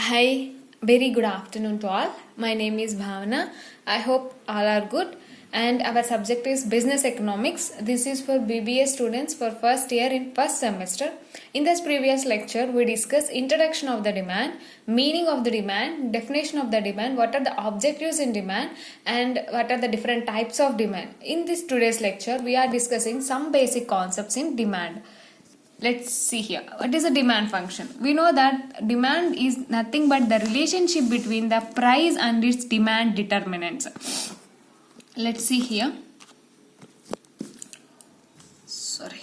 Hi, very good afternoon to all. My name is Bhavana. I hope all are good. And our subject is business economics. This is for BBA students for first year in first semester. In this previous lecture, we discussed introduction of the demand, meaning of the demand, definition of the demand, what are the objectives in demand, and what are the different types of demand. In this today's lecture, we are discussing some basic concepts in demand. Let's see here. What is a demand function? We know that demand is nothing but the relationship between the price and its demand determinants. Let's see here. Sorry.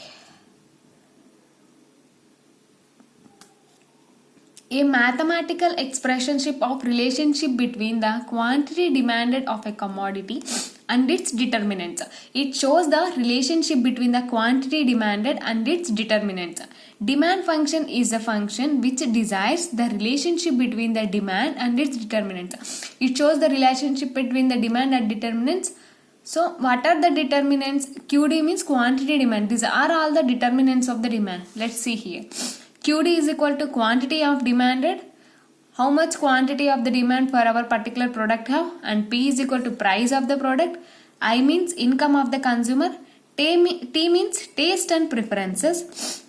A mathematical expressionship of relationship between the quantity demanded of a commodity and its determinants. It shows the relationship between the quantity demanded and its determinants. Demand function is a function which desires the relationship between the demand and its determinants. It shows the relationship between the demand and determinants. So what are the determinants? QD means quantity demand. These are all the determinants of the demand. Let's see here. QD is equal to quantity of demanded, how much quantity of the demand for our particular product have, and P is equal to price of the product. I means income of the consumer. T means taste and preferences.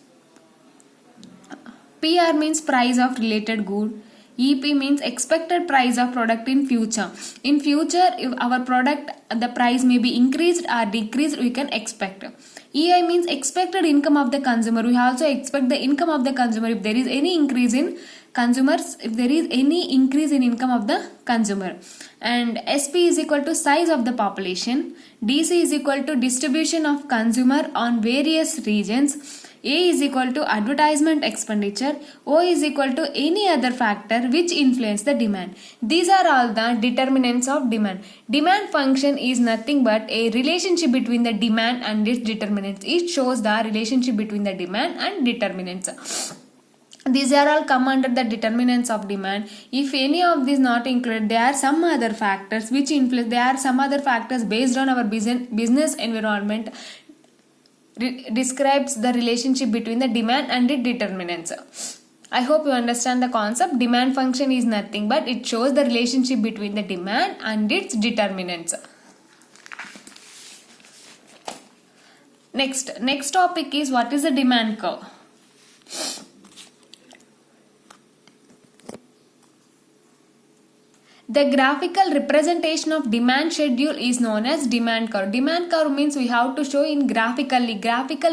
PR means price of related good. EP means expected price of product in future. In future, if our product, the price may be increased or decreased, we can expect. EI means expected income of the consumer. We also expect the income of the consumer if there is any increase in consumers, if there is any increase in income of the consumer. And SP is equal to size of the population. DC is equal to distribution of consumer on various regions. A is equal to advertisement expenditure. O is equal to any other factor which influence the demand. These are all the determinants of demand. Demand function is nothing but a relationship between the demand and its determinants. It shows the relationship between the demand and determinants. These are all come under the determinants of demand. If any of these not included, there are some other factors which influence. There are some other factors based on our business environment describes the relationship between the demand and the determinants. I hope you understand the concept. Demand function is nothing but it shows the relationship between the demand and its determinants. Next topic is what is the demand curve. The graphical representation of demand schedule is known as demand curve. Demand curve means we have to show in graphical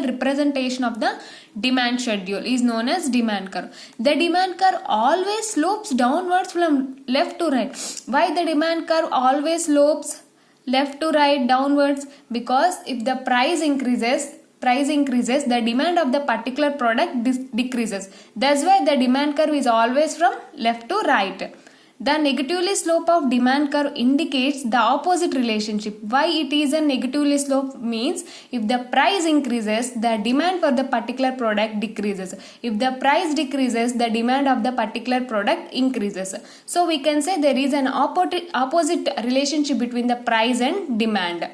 representation of the demand schedule is known as demand curve. The demand curve always slopes downwards from left to right. Why the demand curve always slopes left to right downwards? Because if the price increases, the demand of the particular product decreases. That's why the demand curve is always from left to right. The negatively slope of demand curve indicates the opposite relationship. Why it is a negatively slope means if the price increases, the demand for the particular product decreases. If the price decreases, the demand of the particular product increases. So we can say there is an opposite relationship between the price and demand.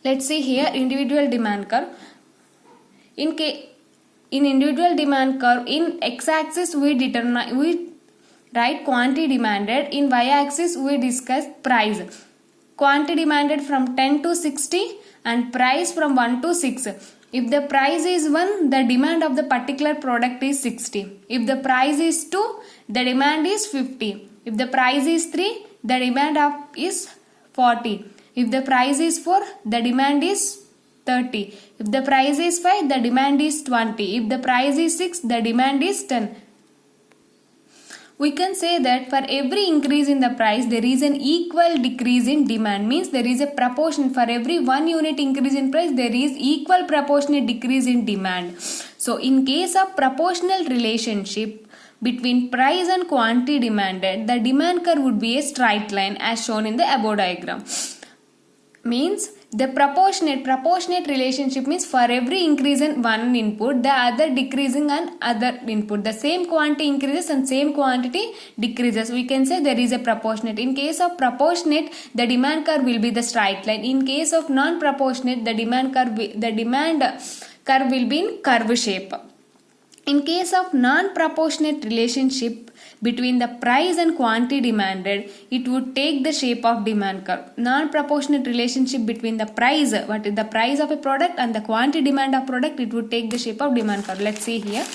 Let's see here individual demand curve. In individual demand curve, in x-axis we write quantity demanded. In y-axis we discuss price. Quantity demanded from 10 to 60 and price from 1 to 6. If the price is 1, the demand of the particular product is 60. If the price is 2, the demand is 50. If the price is 3, the demand is 40. If the price is 4, the demand is 30. If the price is 5, the demand is 20. If the price is 6, the demand is 10. We can say that for every increase in the price, there is an equal decrease in demand. Means there is a proportion. For every 1 unit increase in price, there is equal proportionate decrease in demand. So in case of proportional relationship between price and quantity demanded, the demand curve would be a straight line as shown in the above diagram. Means the proportionate relationship means for every increase in one input, the other decreasing on other input. The same quantity increases and same quantity decreases. We can say there is a proportionate. In case of proportionate, the demand curve will be the straight line. In case of non-proportionate, the demand curve will be in curve shape. In case of non-proportionate relationship between the price and quantity demanded, it would take the shape of demand curve. Non-proportionate relationship between the price, what is the price of a product, and the quantity demand of product, it would take the shape of demand curve. Let's see here.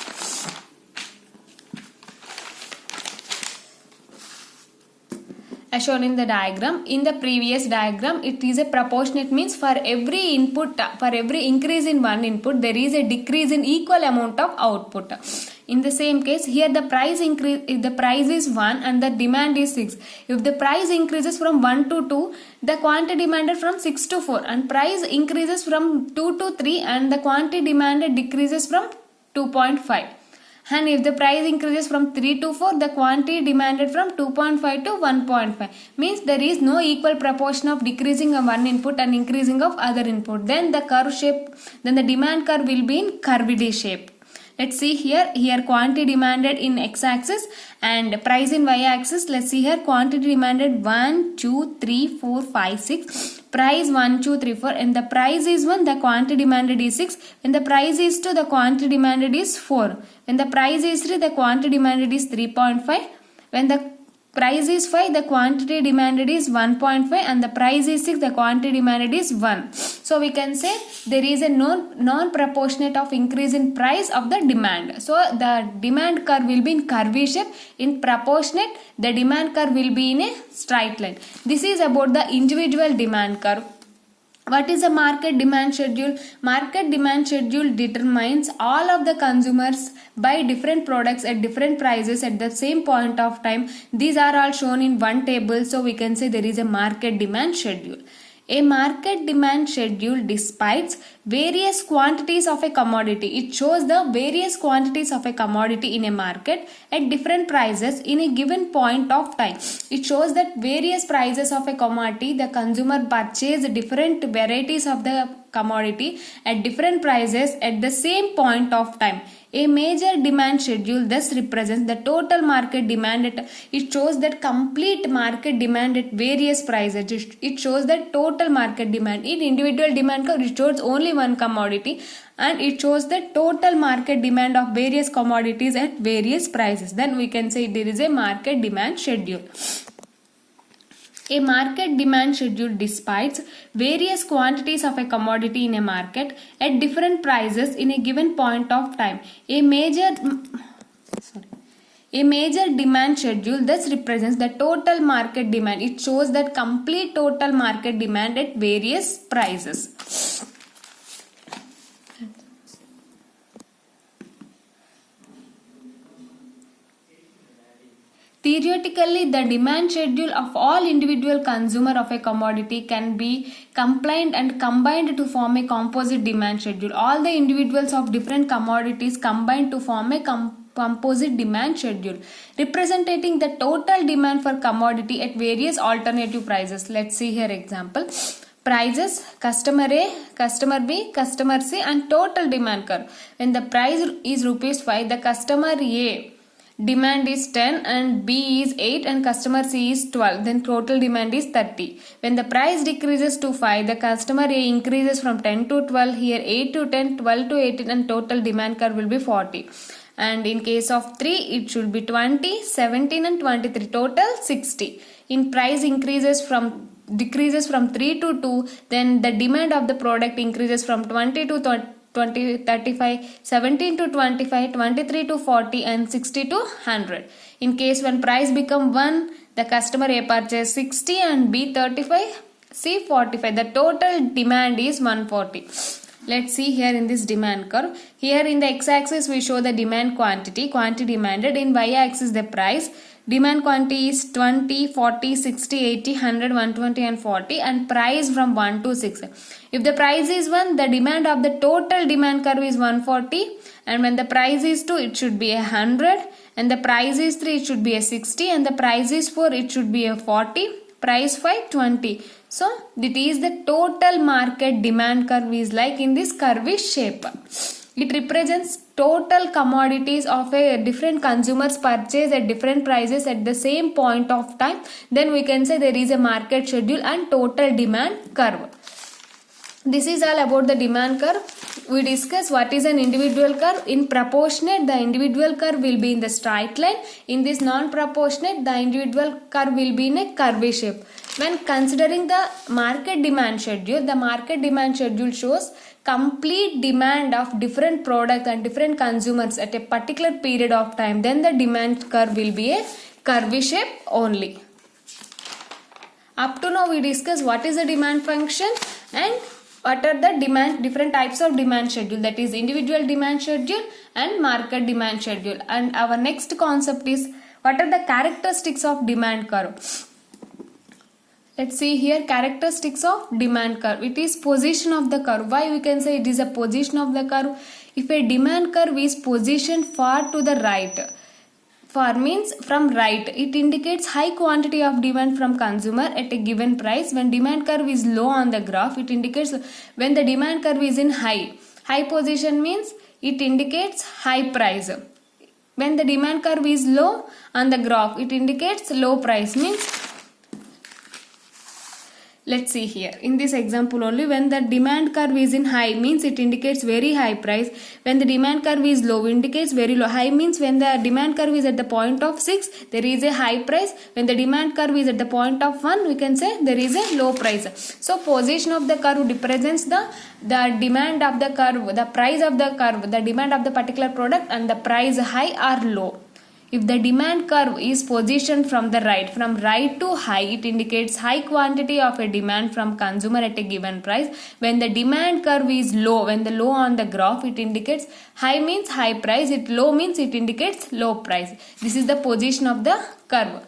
As shown in the diagram. In the previous diagram, it is a proportionate, means for every input, for every increase in one input, there is a decrease in equal amount of output. In the same case, here the price increase, if the price is 1 and the demand is 6, if the price increases from 1 to 2, the quantity demanded from 6 to 4, and price increases from 2 to 3 and the quantity demanded decreases from 2.5. And if the price increases from 3 to 4, the quantity demanded from 2.5 to 1.5. Means there is no equal proportion of decreasing of one input and increasing of other input. Then the curve shape, then the demand curve will be in curved shape. Let's see here. Here quantity demanded in x-axis and price in y-axis. Let's see here. Quantity demanded 1, 2, 3, 4, 5, 6. Price 1, 2, 3, 4. And the price is 1, the quantity demanded is 6. When the price is 2, the quantity demanded is 4. When the price is 3, the quantity demanded is 3.5. When the price is 5, the quantity demanded is 1.5, and the price is 6, the quantity demanded is 1. So we can say there is a non-proportionate of increase in price of the demand. So the demand curve will be in curvy shape. In proportionate, the demand curve will be in a straight line. This is about the individual demand curve. What is a market demand schedule? Market demand schedule determines all of the consumers buy different products at different prices at the same point of time. These are all shown in one table, so we can say there is a market demand schedule. A market demand schedule describes various quantities of a commodity. It shows the various quantities of a commodity in a market at different prices in a given point of time. It shows that various prices of a commodity, the consumer purchase different varieties of the commodity at different prices at the same point of time. A major demand schedule thus represents the total market demand. It shows that complete market demand at various prices. It shows that total market demand. In individual demand curve, it shows only one commodity, and it shows the total market demand of various commodities at various prices. Then we can say there is a market demand schedule. A market demand schedule describes various quantities of a commodity in a market at different prices in a given point of time. A major demand schedule thus represents the total market demand. It shows that complete total market demand at various prices. Theoretically, the demand schedule of all individual consumer of a commodity can be combined to form a composite demand schedule. All the individuals of different commodities combined to form a composite demand schedule representing the total demand for commodity at various alternative prices. Let's see here example. Prices, customer A, customer B, customer C, and total demand curve. When the price is ₹5, the customer A demand is 10 and B is 8 and customer C is 12, then total demand is 30. When the price decreases to 5, the customer A increases from 10 to 12, here 8 to 10, 12 to 18, and total demand curve will be 40. And in case of 3, it should be 20, 17, and 23, total 60. In price decreases from 3 to 2, then the demand of the product increases from 20 to 20, 35, 17 to 25, 23 to 40, and 60 to 100. In case when price become 1, the customer A purchase 60 and B 35, C 45. The total demand is 140. Let's see here in this demand curve. Here in the x-axis we show the demand quantity demanded. In y-axis the price. Demand quantity is 20, 40, 60, 80, 100, 120 and 40, and price from 1 to 6. If the price is 1, the demand of the total demand curve is 140, and when the price is 2, it should be 100, and the price is 3, it should be 60, and the price is 4, it should be 40, price 5, 20. So it is the total market demand curve is like in this curvy shape. It represents total commodities of a different consumers purchase at different prices at the same point of time. Then we can say there is a market schedule and total demand curve. This is all about the demand curve. We discuss what is an individual curve. In proportionate, the individual curve will be in the straight line. In this non-proportionate, the individual curve will be in a curvy shape. When considering the market demand schedule, the market demand schedule shows complete demand of different products and different consumers at a particular period of time. Then the demand curve will be a curvy shape only. Up to now we discuss what is the demand function and what are the different types of demand schedule, that is individual demand schedule and market demand schedule. And our next concept is what are the characteristics of demand curve. Let's see here, characteristics of demand curve. It is position of the curve. Why we can say it is a position of the curve? If a demand curve is positioned far to the right, far means from right, it indicates high quantity of demand from consumer at a given price. When demand curve is low on the graph, it indicates when the demand curve is in high. High position means it indicates high price. When the demand curve is low on the graph, it indicates low price, means let's see here in this example only, when the demand curve is in high means it indicates very high price. When the demand curve is low, indicates very low. High means when the demand curve is at the point of 6, there is a high price. When the demand curve is at the point of 1, we can say there is a low price. So position of the curve represents the demand of the curve, the price of the curve, the demand of the particular product, and the price high or low. If the demand curve is positioned from right to high, it indicates high quantity of a demand from consumer at a given price. When the demand curve is low, when the low on the graph, it indicates high means high price, it low means it indicates low price. This is the position of the curve.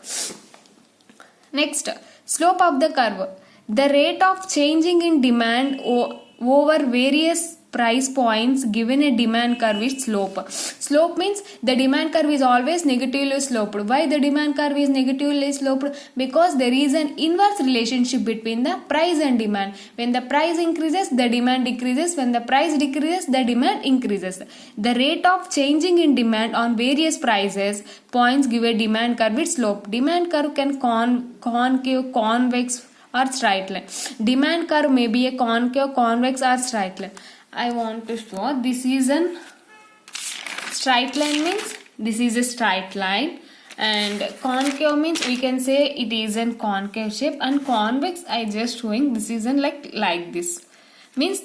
Next, slope of the curve. The rate of changing in demand over various price points given a demand curve is slope. Slope means the demand curve is always negatively sloped. Why the demand curve is negatively sloped? Because there is an inverse relationship between the price and demand. When the price increases, the demand decreases. When the price decreases, the demand increases. The rate of changing in demand on various prices points give a demand curve with slope. Demand curve can concave, convex or straight line. Demand curve may be a concave, convex or straight line. I want to show this is a straight line, means this is a straight line, and concave means we can say it is a concave shape, and convex I just showing this is an like this, means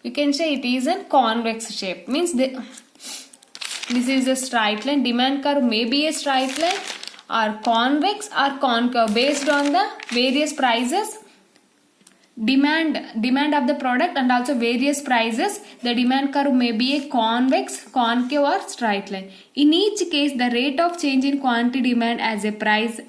we can say it is a convex shape, means this is a straight line. Demand curve may be a straight line or convex or concave based on the various prices, demand of the product, and also various prices. The demand curve may be a convex, concave or straight line. In each case, the rate of change in quantity demand as a price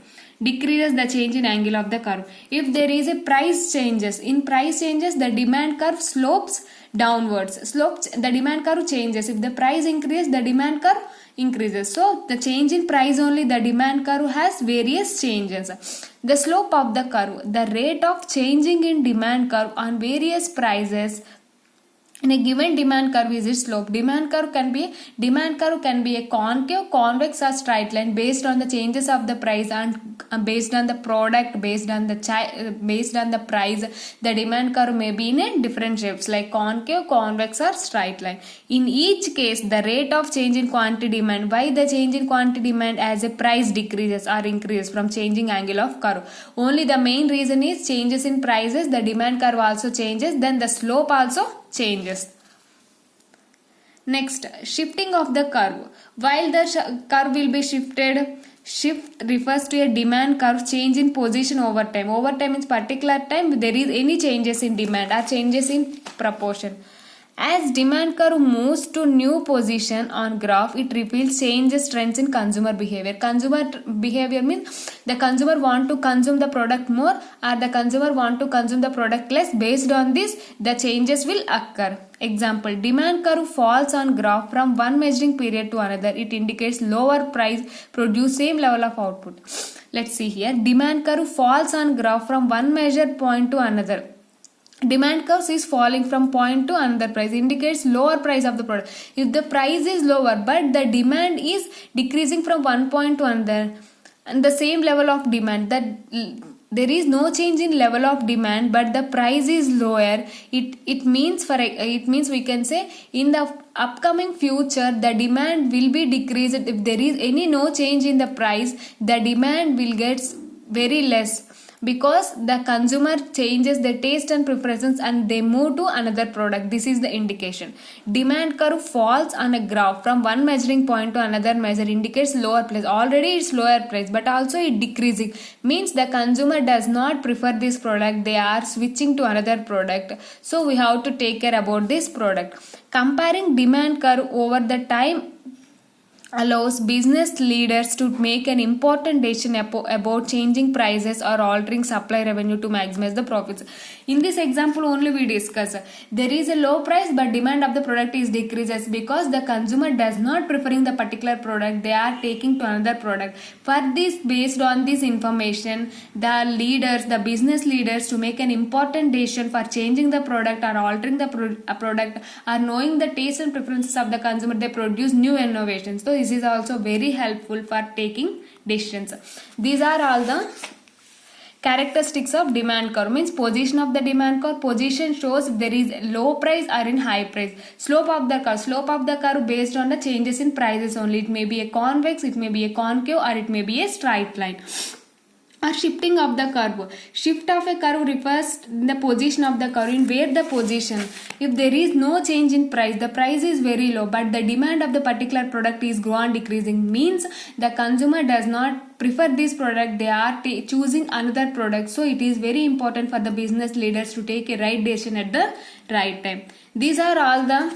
decreases the change in angle of the curve. If there is a price changes, the demand curve slopes downwards. The demand curve changes. If the price increases, the demand curve increases. So the change in price only, the demand curve has various changes. The slope of the curve, the rate of changing in demand curve on various prices in a given demand curve is its slope. Demand curve can be a concave, convex or straight line based on the changes of the price and based on the product, based on the price. The demand curve may be in a different shapes like concave, convex or straight line. In each case, the rate of change in quantity demand, why the change in quantity demand as a price decreases or increases from changing angle of curve. Only the main reason is changes in prices, the demand curve also changes, then the slope also changes. Next, shifting of the curve. While the curve will be shifted, shift refers to a demand curve change in position over time. Over time means particular time there is any changes in demand or changes in proportion. As demand curve moves to new position on graph, it reveals changes trends in consumer behavior. Consumer behavior means the consumer want to consume the product more or the consumer want to consume the product less. Based on this, the changes will occur. Example, demand curve falls on graph from one measuring period to another. It indicates lower price, produce same level of output. Let's see here. Demand curve falls on graph from one measured point to another. Demand curve is falling from point to another price, indicates lower price of the product. If the price is lower but the demand is decreasing from one point to another and the same level of demand, that there is no change in level of demand but the price is lower, it means we can say in the upcoming future the demand will be decreased. If there is any no change in the price, the demand will get very less, because the consumer changes their taste and preferences and they move to another product. This is the indication. Demand curve falls on a graph from one measuring point to another measure indicates lower price. Already it's lower price, but also it decreasing, means the consumer does not prefer this product, they are switching to another product. So we have to take care about this product. Comparing demand curve over the time allows business leaders to make an important decision about changing prices or altering supply revenue to maximize the profits. In this example only we discuss there is a low price but demand of the product is decreases because the consumer does not preferring the particular product, they are taking to another product. For this, based on this information, the business leaders to make an important decision for changing the product or altering the product or knowing the taste and preferences of the consumer, they produce new innovations. So this is also very helpful for taking decisions. These are all the characteristics of demand curve. Means position of the demand curve. Position shows if there is low price or in high price. Slope of the curve. Slope of the curve based on the changes in prices only. It may be a convex, it may be a concave, or it may be a straight line. Or shifting of the curve. Shift of a curve refers to the position of the curve, in where the position. If there is no change in price, the price is very low but the demand of the particular product is go on decreasing, means the consumer does not prefer this product, they are choosing another product. So it is very important for the business leaders to take a right decision at the right time. These are all the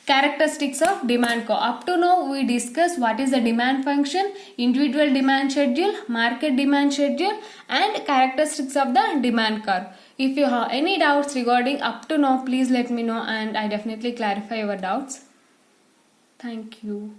characteristics of demand curve. Up to now we discussed what is the demand function, individual demand schedule, market demand schedule, and characteristics of the demand curve. If you have any doubts regarding up to now, please let me know and I definitely clarify your doubts. Thank you.